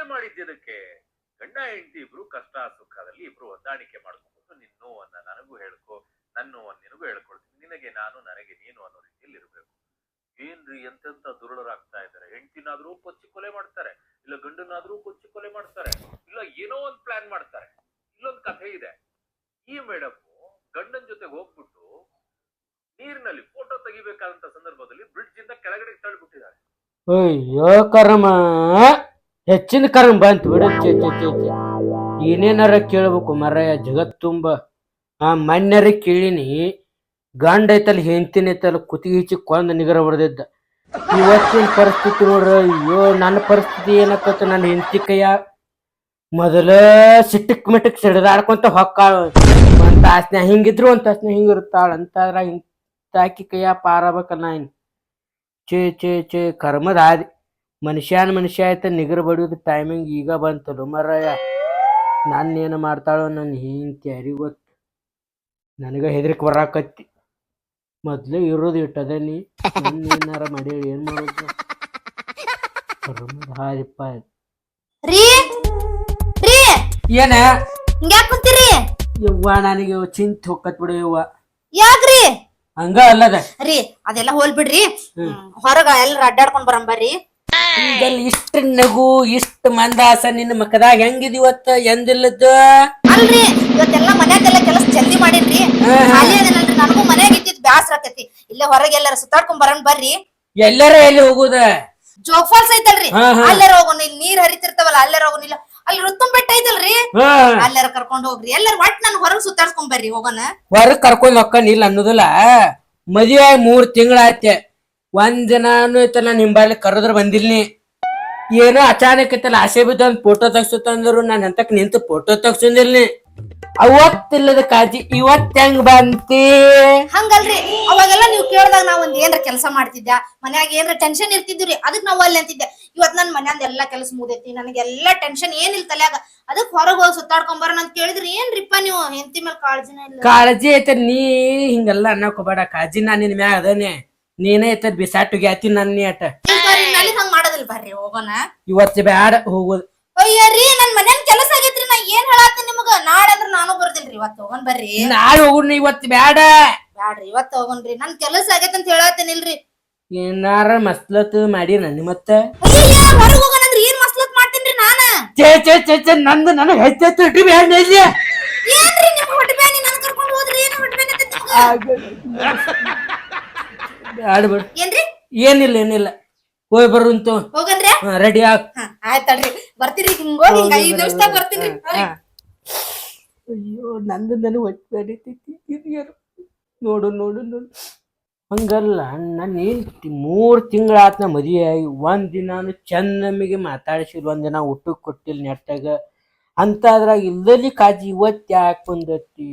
ಕೊಲೆ ಮಾಡಿದ್ದಕ್ಕೆ ಗಂಡ ಹೆಂಡತಿ ಇಬ್ರು ಕಷ್ಟ ಸುಖದಲ್ಲಿ ಇಬ್ರು ಹೊಂದಾಣಿಕೆ ಮಾಡ್ಕೊಂಡು ನಿನ್ ನೋವನ್ನ ನನಗೂ ಹೇಳ್ಕೊ, ನನ್ನ ನೋವನ್ನ ನಿನಗೂ ಹೇಳ್ಕೊಡ್ತೀನಿ, ನಿನಗೆ ನಾನು ನನಗೆ ನೀನು ಅನ್ನೋ ರೀತಿಯಲ್ಲಿ ಇರ್ಬೇಕು. ಏನ್ರಿ ಎಂತೆಂತ ದುರುಳರಾಗ್ತಾ ಇದಾರೆ. ಹೆಂಡತಿನಾದ್ರೂ ಕೊಚ್ಚಿ ಕೊಲೆ ಮಾಡ್ತಾರೆ, ಇಲ್ಲ ಗಂಡನಾದ್ರೂ ಕೊಚ್ಚಿ ಕೊಲೆ ಮಾಡ್ತಾರೆ, ಇಲ್ಲ ಏನೋ ಒಂದ್ ಪ್ಲಾನ್ ಮಾಡ್ತಾರೆ. ಇಲ್ಲೊಂದ್ ಕಥೆ ಇದೆ. ಈ ಮೇಡಮ್ ಗಂಡನ್ ಜೊತೆ ಹೋಗ್ಬಿಟ್ಟು ನೀರಿನಲ್ಲಿ ಫೋಟೋ ತೆಗಿಬೇಕಾದಂತ ಸಂದರ್ಭದಲ್ಲಿ ಬ್ರಿಡ್ಜ್ ಇಂದ ಕೆಳಗಡೆ ತಳ್ಳಿಬಿಟ್ಟಿದ್ದಾರೆ. ಅಯ್ಯೋ ಕರ್ಮ, ಹೆಚ್ಚಿನ ಕರ್ಮ ಬಂತು ಬಿಡು. ಏನೇನಾರ ಕೇಳ್ಬೇಕು ಮರಯ್ಯ ಜಗತ್ ತುಂಬ. ಮನ್ಯಾರ ಕೇಳಿನಿ, ಗಂಡ ಐತಲ್ಲಿ ಹೆಂಡತಿನ ಐತಲ್ಲ ಕುತ್ತಿಗೆ ಹಿಚ್ಚಿ ಕೊಂದ ನಿಗರ ಹೊಡೆದಿದ್ದ. ಇವತ್ತಿನ ಪರಿಸ್ಥಿತಿ ನೋಡ್ರ, ಅಯ್ಯೋ ನನ್ನ ಪರಿಸ್ಥಿತಿ ಏನಕ್ಕತ್ತ. ನನ್ನ ಹೆಂಡತಿ ಕೈಯ ಮೊದಲ ಸಿಟ್ಟಕ್ ಮಿಟ್ಟಕ್ ಸಿಡ್ದಾಡ್ಕೊಂತ ಹೊಕ್ಕಾಳ. ಒಂದ್ ತಾಸ್ನ್ಯಾಗ ಹಿಂಗಿದ್ರು ಒಂದ್ ತಾಸ್ನ್ಯಾಗ ಹಿಂಗಿರುತ್ತಾಳ ಅಂತಾದ್ರ ಇಂತಾಕಿ ಕೈಯ ಪಾರಬೇಕಲ್ಲ. ಚೇ ಚೇ ಚೇ ಕರ್ಮದ ಆದಿ. ಮನುಷ್ಯ ಆಯ್ತ ನಿಗರ್ ಬಡಿಯೋದು ಟೈಮಿಂಗ್ ಈಗ ಬಂತಲ್ಲ ಮರಯ್ಯ. ನಾನೇನು ಮಾಡ್ತಾಳೋ ನನ್ನ ಹೆಂಡತಿ ಯಾರಿಗ ಗೊತ್ತು. ನನಗ ಹೆದರಿಕೆ ಬರಾಕತ್ತಿ. ಮೊದ್ಲೇ ಇರೋದು ಇಟ್ಟದನಿ, ಏನಾರ ಮಾಡಿ ಏನ್ ಮಾಡೋದು. ಕರ್ಮದ ಹಾದಿಪ್ಪ. ಏನ ಯವ್ವ ನನಗೆ ಚಿಂತೆ ಹೊಕ್ಕತ್ ಬಿಡು ಯವ್ವ. ಯಾಕ್ರಿ ಹಂಗ ಅಲ್ಲದ ರೀ, ಅದೆಲ್ಲ ಹೋಲ್ ಬಿಡ್ರಿ. ಹೊರಗ ಎಲ್ಲರ ಅಡ್ಡಾಡ್ಕೊಂಡ್ ಬರಂಬರ್ರಿ. ಈಗಲ್ಲಿ ಇಷ್ಟ ನಗು ಇಷ್ಟ ಮಂದಾಸ ನಿನ್ನ ಮಕದಾಗ ಹೆಂಗಿದಿವತ್ತ ಎಂದಿಲ್ಲದ. ಅಲ್ರಿ ಇವತ್ತೆಲ್ಲಾ ಮನ್ಯಾಗೆಲ್ಲ ಕೆಲಸ ಜಲ್ದಿ ಮಾಡಿನ್ರಿ. ಖಾಲಿ ಅದೇನಲ್ರಿ, ನನಗೂ ಮನ್ಯಾಗ ಇದ್ದಿದ್ ಬ್ಯಾಸ್ರ ಆಕತಿ. ಇಲ್ಲೇ ಹೊರಗೆ ಎಲ್ಲಾರ ಸುತ್ತಾಡ್ಕೊಂಡ್ ಬರೋಣ ಬರ್ರಿ. ಎಲ್ಲಾರ ಎಲ್ಲಿ ಹೋಗುದ? ಜೋಗ್ ಫಾಲ್ಸ್ ಐತಲ್ರಿ, ಅಲ್ಲಾರ ಹೋಗೋಣ. ಇಲ್ಲಿ ನೀರ್ ಹರಿತಿರ್ತಾವಲ್ಲ ಅಲ್ಲಾರ ಹೋಗೋನಿಲ್ಲ. ಅಲ್ಲಿ ರುತ್ತುಂ ಬೆಟ್ಟ ಐತಲ್ರಿ, ಅಲ್ಲಾರ ಕರ್ಕೊಂಡ್ ಹೋಗ್ರಿ. ಎಲ್ಲಾರ ಒಟ್ ನನ್ ಹೊರಗ್ ಸುತ್ತಾಡ್ಸ್ಕೊಂಡ್ ಬರ್ರಿ ಹೋಗೋಣ. ಹೊರಗ್ ಕರ್ಕೊಂಡ್ ಹೊಕ್ಕನಿಲ್ಲ ಅನ್ನೋದಿಲ್ಲ. ಮದುವೆ 3 ತಿಂಗಳಾಯ್ತೆ, ಒಂದ್ ದಿನಾನು ಐತಲ್ಲ ನಿಂಬಲ್ಲಿ ಕರೆದ್ರ ಬಂದಿಲ್ನಿ. ಏನೋ ಅಚಾನಕ್ ಐತಲ್ಲ ಆಸೆ ಬಿದ್ದ ಒಂದ್ ಫೋಟೋ ತಗ್ಸುತ್ತಂದ್ರು ನಾನು ಅಂತಕ್ ನಿಂತು ಫೋಟೋ ತಗ್ಸಂದಿಲ್ನಿ. ಅವತ್ತಿಲ್ಲದ ಕಾಜಿ ಇವತ್ ಹೆಂಗ್ ಬಂತಿ? ಹಂಗಲ್ರಿ, ಅವಾಗೆಲ್ಲ ನೀವ್ ಕೇಳ್ದಾಗ ನಾವ್ ಒಂದ್ ಏನ್ರ ಕೆಲಸ ಮಾಡ್ತಿದ್ದ, ಮನ್ಯಾಗ ಏನ್ರ ಟೆನ್ಷನ್ ಇರ್ತಿದ್ರಿ, ಅದಕ್ ನಾವ್ ಅಲ್ಲಿ ಅಂತಿದ್ದೆ. ಇವತ್ ನನ್ ಮನ್ಯಾಂದ ಎಲ್ಲಾ ಕೆಲಸ ಮುಗ್ದೈತಿ, ನನಗೆಲ್ಲಾ ಟೆನ್ಷನ್ ಏನಿಲ್ಲ ತಲ್ಯಾಗ, ಅದಕ್ ಹೊರಗ್ ಹೋಗಿ ಸುತ್ತಾಡ್ಕೊಂಡ್ ಬರೋಣ ಅಂತ ಕೇಳಿದ್ರಿ. ಏನ್ರಿಪ್ಪ ನೀವು ಹೆಂಡತಿ ಮೇಲೆ ಕಾಳಜಿನ ಇಲ್ಲ? ಕಾಳಜಿ ಐತೆ, ನೀ ಹಿಂಗೆಲ್ಲ ಅನ್ನಕೋಬೇಡ. ಕಾಳಜಿ ನಾ ನಿನ್ ಮ್ಯಾಗ ಅದನೆ. ನೀನೇ ಐತ ಬಿಸಾಟು ಗ್ಯಾತಿ ನನ್ನಿ ಅಟ. ಹಂಗ್ ಮಾಡೋದಿಲ್ಲ, ಬರ್ರಿ ಹೋಗೋಣ. ಇವತ್ತು ಬ್ಯಾಡ ಹೋಗೋದು. ಅಯ್ಯರಿ ನನ್ ಮನ್ಯಾನ ಕೆಲಸ ಆಗೈತ್ರಿ, ನಾ ಏನ್ ಹೇಳತ್ತೀನಿ ನಿಮಗ. ನಾಳೆ ಅಂದ್ರ ನಾನು ಬರ್ದಿಲ್ರಿ, ಇವತ್ತು ಹೋಗೋಣ ಬರ್ರಿ. ನಾಳೆ ಹೋಗುಣ, ಇವತ್ತು ಬ್ಯಾಡ. ಬ್ಯಾಡ್ರಿ, ಇವತ್ತು ಹೋಗೋಣ್ರಿ. ನನ್ ಕೆಲಸ ಆಗೈತೆ ಅಂತ ಹೇಳತ್ತೀನಿಲ್ರಿ. ಏನಾರ ಮಸ್ಲತ್ ಮಾಡಿ ನನ್ ಮತ್ತ ಹೊರಗ್ ಹೋಗೋಣ ಅಂದ್ರೆ ಏನ್ ಮಸ್ಲತ್ ಮಾಡ್ತೀನ್ರಿ ನಾನ? ಚೇ ಚೇ ಚೇ ಚೇ ನಂದು ನನಗೆ ಹೆಚ್ಚೆತ್ತು ಇಟ್ಟು ಬೇಡ. ಏನ್ರಿ ನಿಮ್ ಹೊಟ್ಟೆ ಬ್ಯಾನಿ ನನ್ ಕರ್ಕೊಂಡು ಹೋದ್ರಿ? ಏನು ಹೊಟ್ಟೆ ಬ್ಯಾನಿ ಬ್ಯಾಡ. ಏನ್ರಿ? ಏನಿಲ್ಲ ಹೋಯ್ ಬರುಂತು. ಹೋಗನ್ರಿ, ರೆಡಿ ಆಗ್. ಆಯ್ತಲ್ರಿ, ಬರ್ತೀರಿ. ಹಿಂಗ್ ಹೋಗಿ 5 ನಿಮಿಷದಾಗ ಬರ್ತೀನಿ. ಅಯ್ಯೋ ನಂದು ನನಗೆ ಹೊಟ್ಟೆ ನಡೀತೈತಿ. ನೋಡು ಹಂಗಲ್ಲ. ನನ್ನ ಹೆಂಡತಿ 3 ತಿಂಗಳಾತ್ನ ಮದುವೆ ಆಗಿ ಒಂದ್ ದಿನಾನು ಚಂದಮ್ಮಿಗೆ ಮಾತಾಡಿಸಿಲ್ಲ, ಒಂದಿನ ಊಟಕ್ಕೆ ಕೊಟ್ಟಿಲ್ಲ ನೆಟ್ಟಾಗ ಅಂತಾದ್ರಾಗ ಇಲ್ಲದಲ್ಲಿ ಕಾಜಿ ಇವತ್ತು ಯಾಕೆ ಬಂದತಿ?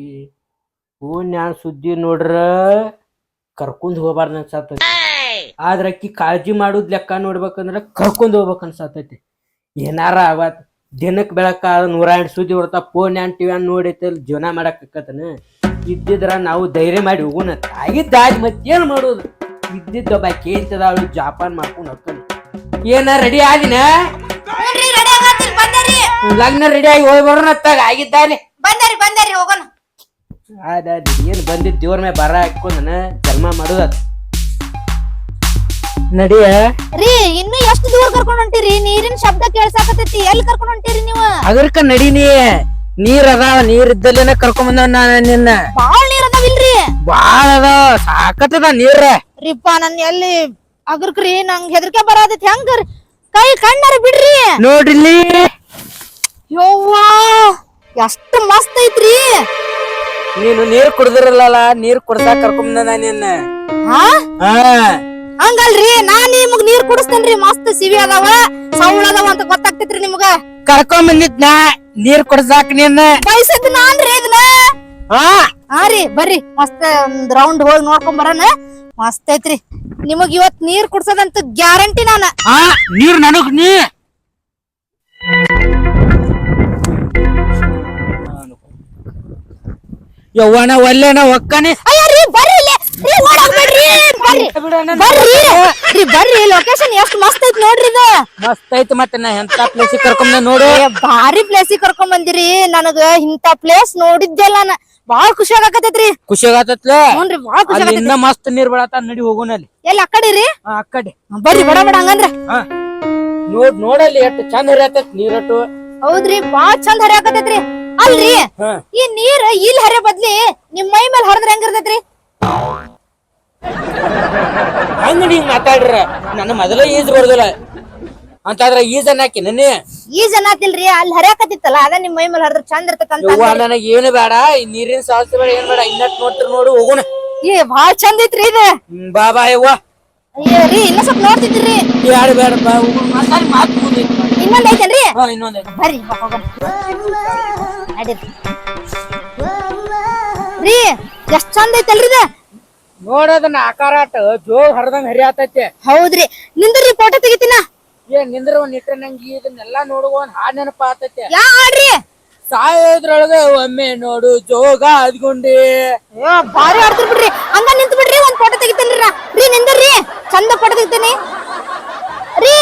ನಾನು ಸುದ್ದಿ ನೋಡ್ರ ಕರ್ಕೊಂಡ್ ಹೋಗ್ಬಾರ್ದು ಅನ್ಸತ್ತೈತಿ. ಆದ್ರ ಅಕ್ಕಿ ಕಾಳಜಿ ಮಾಡೋದ್ ಲೆಕ್ಕ ನೋಡ್ಬೇಕಂದ್ರ ಕರ್ಕೊಂಡ್ ಹೋಗ್ಬೇಕ ಅನ್ಸತೈತಿ. ಏನಾರ ಅವತ್ ದಿನಕ್ ಬೆಳಕ 108 ಸುದ್ದಿ ಹೊಡ್ತಾ ಫೋನ್ ಟಿವಿ ನೋಡೈತಲ್ ಜೀವನ ಮಾಡಕ್ಕತ್ತನ. ಇದ್ದಿದ್ರ ನಾವು ಧೈರ್ಯ ಮಾಡಿ ಹೋಗೋಣ ಆಗಿದ್ದಾಗಿ ಮತ್ತೇನ್ ಮಾಡೋದು. ಇದ್ದಿದ್ದ ಒಬ್ಬ ಕೇಳ್ತದ ಜಾಪಾನ್ ಮಾಡ್ಕೊಂಡು ಹೋಗ್ತಾನೆ. ಏನ ರೆಡಿ ಆಗಿನ? ಲಗ್ನ ರೆಡಿ ಆಗಿ ಹೋಗಿ ಬರೋಣ ಅತ್ತಾಗ ಆಗಿದ್ದಾನೆ. ಬಂದಾರಿ ಹೋಗೋಣ. ಏನ್ ಬಂದಿದ್ ದೇವ್ರ ಮೇ ಬರ ಹಾಕೊಂಡನ ಜನ್ಮ ಮಾಡೋದ ನಡಿಯ. ರೀ ಇನ್ನು ಎಷ್ಟು ದೂರ ಕರ್ಕೊಂಡ್ ಹೊಂಟಿರಿ? ನೀರಿನ ಶಬ್ದ ಕೇಳ್ಸಾಕತೈತಿ. ಎಲ್ಲಿ ಕರ್ಕೊಂಡ್ ಹೊಂಟಿರಿ ನೀವು? ಅದಕ್ಕ ನಡಿನಿ. ನೀರ್ ಅದಾವ, ನೀರ್ ಇದ್ದಲ್ಲೇನ ಕರ್ಕೊಂಡ್ ಬಂದ ನಾನು ನಿನ್ನ. ಬಾಳ ನೀರ್ ಅದಾವಿಲ್ರಿ? ಬಾಳ ಅದಾವ, ಸಾಕತ್ತದ ನೀರ. ರಿಪ್ಪ ನನ್ ಎಲ್ಲಿ ಅಗರ್ಕ್ರಿ, ನಂಗ್ ಹೆದರ್ಕೆ ಬರತೈತಿ. ಹೆಂಗ ಕೈ ಕಣ್ಣಾರ ಬಿಡ್ರಿ. ನೋಡ್ರಿಲ್ಲಿ ಯವ್ವಾ ಎಷ್ಟು ಮಸ್ತ್ ಐತ್ರಿ. ನೀನು ನೀರ್ ಕುಡ್ದಿರಲ್ಲ, ನೀರ್ ಕುಡ್ಸಾಕ ಕರ್ಕೊಂಡ್ ಬಂದ ನಿನ್ನ. ಹಂಗಲ್ರಿ, ನಾನ್ ನಿಮಗ್ ನೀರ್ ಕುಡಿಸ್ತೇನ್ರಿ. ಮಸ್ತ್ ಸಿವಿ ಅದಾವ, ಸೌಳ ಅದಾವ ಅಂತ ಗೊತ್ತಾಗ್ತೈತ್ರಿ ನಿಮ್ಗ. ಕರ್ಕೊಂಡ್ ಬಂದಿದ್ ನಾ ನೀರ್ ಕುಡ್ಸಾಕ ನಿನ್ನ. ಬಯಸದ್ ನಾನ್ರಿ ಇದನ್ನ. ಹಾ ರೀ, ಬರ್ರಿ ಮಸ್ತ್ ಒಂದ್ ರೌಂಡ್ ಹೋಗಿ ನೋಡ್ಕೊಂಡ್ ಬರೋಣ. ಮಸ್ತ್ ಐತ್ರಿ. ನಿಮಗ್ ಇವತ್ ನೀರ್ ಕುಡ್ಸೋದಂತ ಗ್ಯಾರಂಟಿ ನಾನ. ನೀರ್ ನನಗ್ ನೀ ಯವ್ವನ ಒಲ್ಲೆನ ಒಕ್ಕನೆ. ಅಯ್ಯ ರೀ, ಬರ್ರಿ ಇಲ್ಲಿ. ರೀ ಓಡೋಗ್ಬೇಡ್ರಿ. ಬರ್ರಿ ಬರ್ರಿ ಲೊಕೇಶನ್ ಎಷ್ಟ್ ಮಸ್ತ್ ಐತ್ ನೋಡ್ರಿ ಇದು ಮಸ್ತ್ ಐತಿ ಮತ್ತೆ ನಾ ಎಂತ ಪ್ಲೇಸ್ ಕರ್ಕೊಂಡ್ ನೋಡು ಭಾರಿ ಪ್ಲೇಸ್ ಕರ್ಕೊಂಡ್ ಬಂದಿರಿ ನನಗ ಇಂತ ಪ್ಲೇಸ್ ನೋಡಿದ್ದೆಲ್ಲ ನಾ ಬಾಳ ಖುಷಿ ಆಗಕತ್ತೈತ್ರಿ ಖುಷಿ ಆಗತ್ತಲ್ಲ ನೋಡ್ರಿ ಬಾಳ ಖುಷಿ ಅಲ್ಲಿ ಇನ್ನ ಮಸ್ತ್ ನೀರ್ ಬೀಳತ್ತ ನಡಿ ಹೋಗೋಣ ಅಲ್ಲಿ ಎಲ್ಲಿ ಅಕ್ಕಡಿ ರೀ ಆ ಕಡೆ ಬರ್ರಿ ಬಡ ಬಡ ಹಂಗಂದ್ರ ನೋಡಲ್ಲಿ ಎಷ್ಟು ಚಂದ ಹರಿಯತೈತಿ ನೀರಟ್ಟು ಹೌದ್ರಿ ಬಾಳ ಚಂದ ಹರಿಯಾಕತೈತ್ರಿ ಅಲ್ರಿ ಈ ನೀರ್ ಇಲ್ಲಿ ಹರಿಯ ಬದ್ಲಿ ನಿಮ್ ಮೈ ಮೇಲೆ ಹರಿದ್ರ ಹೆಂಗಿರ್ತೈತ್ರಿ ಹಂಗ ನೀವ್ ಮಾತಾಡ್ರ ನನ್ನ ಮೊದಲ ಈಜ್ ಬರೋದಿಲ್ಲ ಅಂತಾದ್ರ ಈಜ್ ಅನ್ನಕ್ಕೆ ನೆನ್ನೆ ಈ ಜನ ಆತಿಲ್ರಿ ಅಲ್ಲಿ ಹರಿಯಾಕತ್ತಿತ್ತಲ್ಲ ಅದ ನಿಮ್ ಮೈ ಮೇಲೆ ಹರಿದ್ರ ಚಂದ ಇರ್ತೈತಂತ ನನಗ ಏನು ಬೇಡ ಈ ನೀರಿನ ಸಾಹಸ ಬೇಡ ಏನ್ ಬೇಡ ಇನ್ನಟ್ ನೋಡ್ತಿರ್ ನೋಡು ಹೋಗೋಣ ಏ ಬಾಳ ಚಂದ ಐತ್ರಿ ಇದು ಬಾ ಬಾ ಯವ್ವ ಅಯ್ಯೋ ರೀ ಇನ್ನ ಸ್ವಲ್ಪ ನೋಡ್ತಿದ್ರಿ ಯಾರು ಬೇಡ ಬಾ ಹೋಗೋಣ ಮಾತಾಡಿ ಮಾತು ಮುಂದೈತಿ ಇನ್ನೊಂದ್ ಐತೇನ್ರಿ ಇನ್ನೊಂದೈತಿ ಬರ್ರಿ ಹೋಗೋಣ ನಡೀರಿ ರೀ ಎಷ್ಟ್ ಚಂದ ಐತಲ್ರಿ ಇದು ನೋಡದನ್ನ ಆಕಾರಾಟ ಜೋಗ್ ಹರಿದಂಗ ಹರಿಯಾತೈತಿ ಹೌದ್ರಿ ನಿಂದ್ರಿ ಫೋಟೋ ತೆಗಿತೀನ ಏನ್ ನಿಂದ್ರ ಒಂದ್ ಇಟ್ಟ ನಂಗೆ ಇದನ್ನೆಲ್ಲಾ ನೋಡುವ ಒಂದ್ ಹಾಡ್ ನೆನಪ ಆತೈತಿ ಯಾ ಹಾಡ್ರಿ ಸಾಯೋದ್ರೊಳಗ ಒಮ್ಮೆ ನೋಡು ಜೋಗ ಅದ್ಗುಂಡಿ ಭಾರಿ ಆಡ್ತಿರ್ ಬಿಡ್ರಿ ಹಂಗ ನಿಂತ್ ಬಿಡ್ರಿ ಒಂದ್ ಫೋಟೋ ತೆಗಿತೇನ್ರಿ ರೀ ನಿಂದ್ರಿ ಚಂದ ಫೋಟೋ ತೆಗಿತೀನಿ ರೀ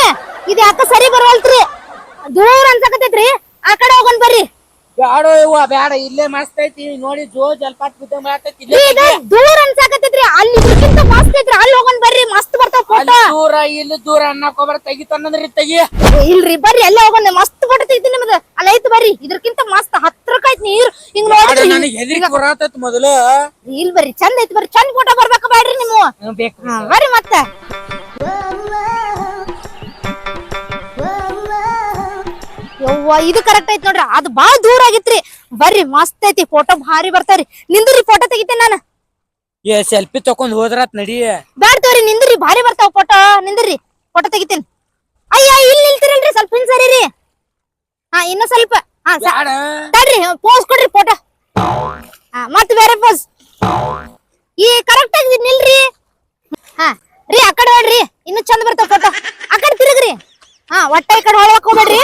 ಇದ್ ಯಾಕ ಸರಿ ಬರವಲ್ತ್ರಿ ದೂರ ಅನ್ಸಕತೈತ್ರಿ ಆ ಕಡೆ ಹೋಗೋಣ ಬರ್ರಿ ಬ್ಯಾಡೋ ಇವ್ವ ಬ್ಯಾಡ ಇಲ್ಲೇ ಮಸ್ತ್ ಐತಿ ನೋಡಿ ಜೋ ಜಲಪಾತ ಬಿದ್ದಂಗ ಮಾಡತೈತಿ ದೂರ ಅನ್ಸಕತೈತ್ರಿ ಅಲ್ಲಿ ಇದಕ್ಕಿಂತ ಮಸ್ತ್ ಐತ್ರಿ ಅಲ್ಲಿ ಹೋಗೋಣ ಬರ್ರಿ ಮಸ್ತ್ ಬರ್ತಾವ ಫೋಟೋ ದೂರ ಇಲ್ಲಿ ದೂರ ಅನ್ನಕ್ ಹೋಗ್ಬಾರ ತೆಗಿತಾನಂದ್ರಿ ತೆಗಿ ಇಲ್ರಿ ಬರ್ರಿ ಎಲ್ಲ ಹೋಗೋಣ ಮಸ್ತ್ ಫೋಟೋ ತೆಗಿತೀನಿ ನಿಮ್ದು ಅಲ್ಲ ಐತಿ ಬರ್ರಿ ಇದ್ರಕ್ಕಿಂತ ಮಸ್ತ್ ಹತ್ರಕ್ಕ ಐತಿ ನೀರ್ ಹಿಂಗ್ ನೋಡ್ರಿ ನನಗೆ ಹೆದರಿಕೆ ಬರತೈತಿ ಮೊದಲು ಇಲ್ ಬರ್ರಿ ಚಂದ ಐತಿ ಬರ್ರಿ ಚಂದ ಫೋಟೋ ಬರ್ಬೇಕ ಬ್ಯಾಡ್ರಿ ನೀವು ಬೇಕು ಬರ್ರಿ ಮತ್ತೆ ಯವ್ವ ಇದು ಕರೆಕ್ಟ್ ಐತಿ ನೋಡ್ರಿ ಅದು ಬಾಳ ದೂರ ಆಗಿತ್ರಿ ಬರ್ರಿ ಮಸ್ತ್ ಐತಿ ಫೋಟೋ ಭಾರಿ ಬರ್ತಾವ್ರಿ ನಿಂದ್ರಿ ಫೋಟೋ ತೆಗಿತೇನೆ ನಾನು ಏ ಸೆಲ್ಫಿ ತಕೊಂಡ್ ಹೋದ್ರಾತ್ ನಡಿ ಬ್ಯಾಡ್ ತೋರಿ ನಿಂದ್ರಿ ಭಾರಿ ಬರ್ತಾವ ಫೋಟೋ ನಿಂದ್ರಿ ಫೋಟೋ ತೆಗಿತೇನೆ ಅಯ್ಯ ಇಲ್ಲಿ ನಿಲ್ತಿರಲ್ರಿ ಸ್ವಲ್ಪ ಹಿಂಗ್ ಸರಿ ಹಾ ಇನ್ನು ಸ್ವಲ್ಪ ಹಾ ತಡ್ರಿ ಪೋಸ್ ಕೊಡ್ರಿ ಫೋಟೋ ಹಾ ಮತ್ ಬೇರೆ ಪೋಸ್ ಈ ಕರೆಕ್ಟ್ ಆಗಿ ನಿಲ್ರಿ ಹಾ ರೀ ಆ ಕಡೆ ನೋಡ್ರಿ ಇನ್ನು ಚಂದ ಬರ್ತಾವ ಫೋಟೋ ಆ ಕಡೆ ತಿರುಗ್ರಿ ಹಾ ಒಟ್ಟ ಈ ಕಡೆ ಹೊಳಕ್ ಹೋಗ್ಬೇಡ್ರಿ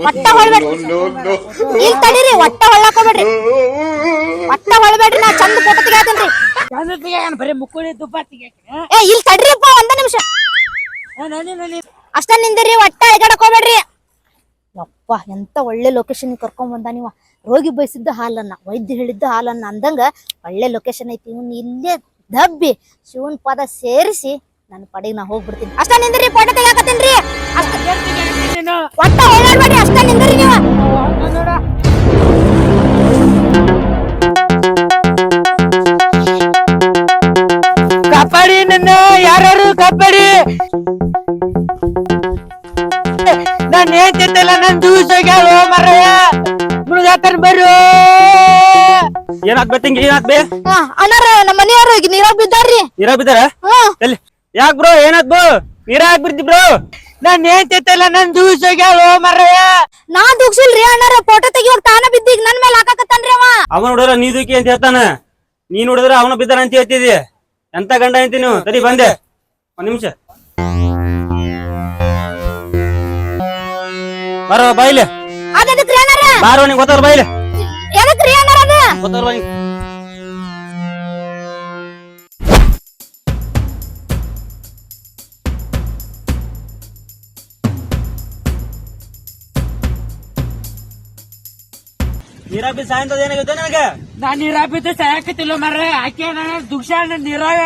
ಒಟ್ಟ ಹೊಳ್ಬೇಡ್ರಿ ಇಲ್ಲಿ ತಡೀರಿ ಒಟ್ಟ ಹೊಳ್ಳಕ್ ಹೋಗ್ಬೇಡ್ರಿ ಒಟ್ಟ ಹೊಳ್ಬೇಡ್ರಿ ನಾ ಚಂದ ಫೋಟೋ ತೆಗಿಯಾತೇನ್ರಿ ಬರೀ ಮುಕ್ಕುಳಿ ದುಬ್ಬ ಏ ಇಲ್ಲಿ ತಡ್ರಿಪ್ಪ ಒಂದ ನಿಮಿಷ ಅಷ್ಟ ನಿಂದಿರಿ ಒಟ್ಟ ಎಗಡಕ್ ಹೋಗ್ಬೇಡ್ರಿ ಯಪ್ಪ ಎಂತ ಒಳ್ಳೆ ಲೊಕೇಶನ್ ಕರ್ಕೊಂಡ್ ಬಂದ ನೀವ ರೋಗಿ ಬಯಸಿದ್ದ ಹಾಲನ್ನ ವೈದ್ಯ ಹೇಳಿದ್ದ ಹಾಲನ್ನ ಅಂದಂಗ ಒಳ್ಳೆ ಲೊಕೇಶನ್ ಐತಿ ಇವ್ನ ಇಲ್ಲೇ ದಬ್ಬಿ ಶಿವನ್ ಪದ ಸೇರಿಸಿ ನನ್ನ ಪಡೆಗೆ ನಾ ಹೋಗ್ಬಿಡ್ತೀನಿ ಅಷ್ಟ ನಿಂದ್ರಿ ಫೋಟೋ ತೆಗಿಯಾಕತ್ತೀನ್ರಿ ಅಷ್ಟ ಒಟ್ಟ ಓಡಾಡ್ಬೇಡ್ರಿ ಅಷ್ಟ ನಿಂದ್ರಿ ನೀವ ಕಾಪಾಡಿ ನನ್ನ ಯಾರು ಕಾಪಾಡಿ ನಾನ್ ಹೇಳ್ತಿದ್ದಲ್ಲ ನನ್ ದಿವಸ ಮರಯ ಮುಳುಗಾತನ ಬರ್ರು ಏನಾಗ್ಬೇ ತಿಂಗಿ ಏನಾಗ್ಬೇ ಅಣ್ಣಾರ ನಮ್ಮ ಮನೆಯವ್ರು ಈಗ ನೀರಾಗ ಬಿದ್ದಾರ್ರಿ ನೀರಾಗ ಬಿದ್ದಾರ ಎಲ್ಲಿ ಯಾಕ್ ಬ್ರೋ ಏನಾದ್ ಬ್ರೋ ನೀರ ಹಾಕ್ಬಿಡ್ತಿ ಬ್ರೋ ನಾನ್ ಹೇಳ್ತಿದ್ದಲ್ಲ ನನ್ ದಿವಸ ಮರಯ ನಾ ದುಗ್ಸಿಲ್ರಿ ಅಣ್ಣಾರ ಫೋಟೋ ತೆಗಿಯೋಕ್ ತಾನ ಬಿದ್ದೀಗ ನನ್ ಮೇಲೆ ಹಾಕಾಕತ್ತಾನ್ರಿ ಅವ ಅವನ್ ನೋಡಿದ್ರ ನೀ ದುಃಖಿ ಅಂತ ಹೇಳ್ತಾನ ನೀ ನೋಡಿದ್ರ ಅವನ ಬಿದ್ದಾನ ಅಂತ ಹೇಳ್ತಿದಿ ಎಂತ ಗಂಡ ಅಂತಿ ನೀವು ಸರಿ ಬಂದೆ ಒಂದ್ ನಿಮಿಷ ಬರೋ ಬಾಯ್ಲೆ ಅದಕ್ರಿ ಅಣ್ಣಾರ ಬಾರೋ ನಿಂಗೆ ಗೊತ್ತಾರ ಬಾಯ್ಲೆ ಎದಕ್ರಿ ಅಣ್ಣಾರ ಅದ ಗೊತ್ತಾರ ಬಾಯ್ ನೀರಾಗ ಸಾಯಂತದ ಏನಾಗುತ್ತೆ ನನಗೆ ನಾನ್ ನೀರಾಗ ಬಿದ್ದು ಸಾಯಕತ್ತಿಲ್ಲ ಮರ ಆಕೆ ನಾನು ದುಗ್ಸಾಳ ನೀರಾಗ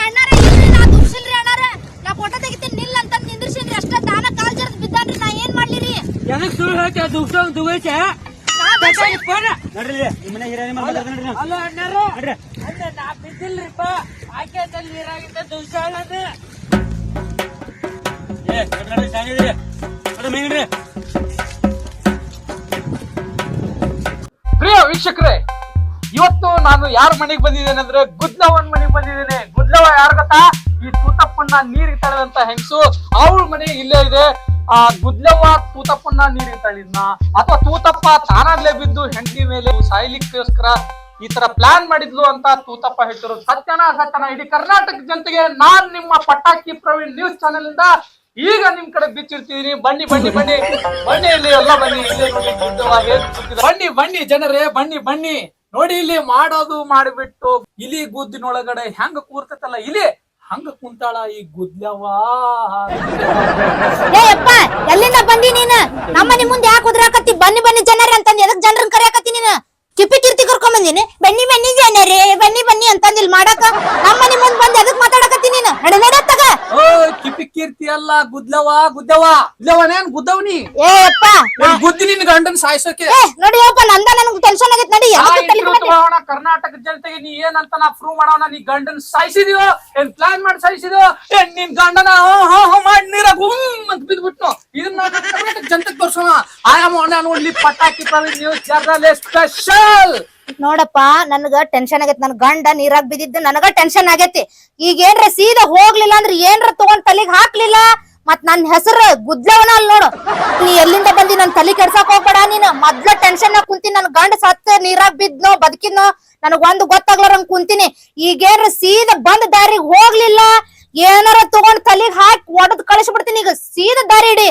ಅಣ್ಣಾರ ಇಲ್ರಿ ನಾ ದುಗ್ಸಿಲ್ರಿ ಅಣ್ಣಾರ ನಾ ಫೋಟೋ ತೆಗಿತೀನಿ ನಿಲ್ಲ ಅಂತ ನಿಂದ್ರಿಸಿನ್ರಿ ಅಷ್ಟ ತಾನ ಕಾಲ್ ಜರ್ದ್ ಬಿದ್ದಾನ್ರಿ ನಾ ಏನ್ ಮಾಡ್ಲಿರಿ ಎದಕ್ ಸುಳ್ಳು ಹೇಳ್ತೇವೆ ದುಗ್ಸ ದುಗೈಸ ನೋಡ್ರಿ ನಿಮ್ಮ ಮನೆ ಹಿರಿಯ ನೋಡ್ರಿ ಅಲ್ಲ ಅಣ್ಣಾರು ನಾ ಬಿದ್ದಿಲ್ರಿಪ್ಪ ಆಕೆ ನೀರಾಗಿದ್ದ ದುಗ್ಸಾಳ ಏ ನೋಡ್ರಿ ಸಾಯಿದ್ರಿ ನೋಡ್ರಿ ಮೇಗ್ರಿ ಪ್ರಿಯ ವೀಕ್ಷಕರೇ, ಇವತ್ತು ನಾನು ಯಾರ ಮನೆಗೆ ಬಂದಿದ್ದೇನೆ ಅಂದ್ರೆ ಗುದ್ಲವನ್ ಮನೆಗೆ ಬಂದಿದ್ದೇನೆ. ಗುದ್ಲವ ಯಾರು ಗೊತ್ತಾ? ಈ ತೂತಪ್ಪನ್ನ ನೀರಿಗೆ ತಳೆದಂತ ಹೆಂಗಸು. ಅವಳ ಮನೆ ಇಲ್ಲೇ ಇದೆ. ಆ ಗುದ್ಲವ್ವ ತೂತಪ್ಪನ್ನ ನೀರಿಗೆ ತಳಿದ್ನ ಅಥವಾ ತೂತಪ್ಪ ತಾನಾಗ್ಲೇ ಬಿದ್ದು ಹೆಂಡತಿ ಮೇಲೆ ಸಾಯ್ಲಿಕ್ಕೋಸ್ಕರ ಈ ತರ ಪ್ಲಾನ್ ಮಾಡಿದ್ಲು ಅಂತ ತೂತಪ್ಪ ಹೇಳ್ತಿರೋದು ಸತ್ಯನ ಅಸತ್ಯನ? ಇಡೀ ಕರ್ನಾಟಕ ಜನತೆಗೆ ನಾನ್ ನಿಮ್ಮ ಪಟಾಕಿ ಪ್ರವೀಣ್ ನ್ಯೂಸ್ ಚಾನೆಲ್ ಇಂದ ಈಗ ನಿಮ್ ಕಡೆ ಬಿಚ್ಚಿರ್ತಿದೀನಿ. ಬನ್ನಿ ಬನ್ನಿ ಬನ್ನಿ ಬನ್ನಿ, ಇಲ್ಲಿ ಎಲ್ಲ ಬನ್ನಿ, ಇಲ್ಲಿ ನೋಡಿ ಗುದ್ಲವ್ವ ಹೇಗ್ ಕೂತಿದೆ. ಬನ್ನಿ ಬನ್ನಿ ಜನರೇ, ಬನ್ನಿ ಬನ್ನಿ ನೋಡಿ, ಇಲ್ಲಿ ಮಾಡೋದು ಮಾಡಿಬಿಟ್ಟು ಇಲಿ ಗುದ್ದಿನೊಳಗಡೆ ಹೆಂಗ ಕೂರ್ತೈತಲ್ಲ ಇಲಿ, ಹಂಗ ಕುಂತಾಳ ಈ ಗುದ್ಲವ್ವ. ಏ ಯಪ್ಪ ಎಲ್ಲಿಂದ ಬಂದಿ ನೀನ್ ನಮ್ಮನಿ ಮುಂದೆ ಯಾಕೆ ಉದ್ರಾಕತ್ತಿ ಬನ್ನಿ ಬನ್ನಿ ಜನರೇ ಅಂತಂದ್ ಎದಕ್ ಜನರನ್ನ ಕರೆಯಕತ್ತಿ ನೀನು ಕಿಪ್ಪಿ ಕಿರ್ತಿ ಕರ್ಕೊಂಡ್ ಬಂದಿನಿ ಬನ್ನಿ ಬನ್ನಿ ಜನರೇ ಬನ್ನಿ ಬನ್ನಿ ಅಂತಂದ್ ಇಲ್ಲಿ ಮಾಡಾಕ ನಮ್ಮನಿ ಮುಂದ್ ಬಂದ್ ಎದಕ್ ಮಾತಾಡಕತ್ತಿ ನೀನು ನಡತಗ ಓ ಕಿಪಿ ಕೀರ್ತಿ ಅಲ್ಲ ಗುದ್ಲವ್ವ ಗುದ್ದವನೇನ್ ಗುದ್ದವ್ನಿ ಏ ಯಪ್ಪ ಗುದ್ದಿ ನಿನ್ ಗಂಡನ್ ಸಾಯ್ಸೋಕೆ. ಏ ನೋಡಿ ಯಪ್ಪ ನಂದ ನನಗ್ ಟೆನ್ಷನ್ ಆಗೈತ್ ನಡಿ ಕರ್ನಾಟಕ ಜನತೆಗೆ ನೀ ಏನಂತ ನಾ ಪ್ರೂವ್ ಮಾಡೋಣ. ನೀ ಗಂಡನ್ ಸಾಯಿಸಿದ್ಯೋ ಏನ್ ಪ್ಲಾನ್ ಮಾಡಿ ಸಾಯಿಸಿದ್ಯೋ ಏನ್ ನಿನ್ ಗಂಡನ ಮಾಡಿ ನೀರಾಗ ಅಂತ ಬಿದ್ಬಿಟ್ನು. ಇದನ್ನ ಕರ್ನಾಟಕ ಜನತೆಗೆ ತೋರ್ಸೋಣ. ನಾನು ಇಲ್ಲಿ ಪಟಾಕಿ ನ್ಯೂಸ್ ಜರ್ನಲಿಸ್ಟ್ ಸ್ಪೆಷಲ್. ನೋಡಪ್ಪ ನನಗ ಟೆನ್ಷನ್ ಆಗೈತಿ ನನ್ ಗಂಡ ನೀರಾಗ್ ಬಿದ್ದಿದ್ದು ನನಗ ಟೆನ್ಷನ್ ಆಗೈತಿ. ಈಗ ಏನ್ರ ಸೀದಾ ಹೋಗ್ಲಿಲ್ಲ ಅಂದ್ರೆ ಏನ್ರ ತಗೊಂಡ್ ತಲೆಗ್ ಹಾಕ್ಲಿಲ್ಲ ಮತ್ ನನ್ ಹೆಸರು ಗುದ್ಲವನ ಅಲ್ ನೋಡು. ನೀ ಎಲ್ಲಿಂದ ಬಂದಿ ನನ್ ತಲೆ ಕೆಡ್ಸಾಕ್ ಹೋಗ್ಬೇಡ ನೀನು. ಮೊದ್ಲ ಟೆನ್ಷನ್ ಕುಂತೀನಿ ನನ್ ಗಂಡ ಸತ್ತ ನೀರಾಗ್ ಬಿದ್ನೋ ಬದುಕಿದ್ನೋ ನನಗ್ ಒಂದು ಗೊತ್ತಾಗ್ಲಾರಂಗ್ ಕುಂತೀನಿ. ಈಗೇನ್ರ ಸೀದಾ ಬಂದ್ ದಾರಿಗ್ ಹೋಗ್ಲಿಲ್ಲ ಏನಾರ ತಗೊಂಡ್ ತಲೆಗ್ ಹಾಕಿ ಒಡದ್ ಕಳಿಸ್ಬಿಡ್ತೀನಿ. ಈಗ ಸೀದಾ ದಾರಿ ಇಡಿ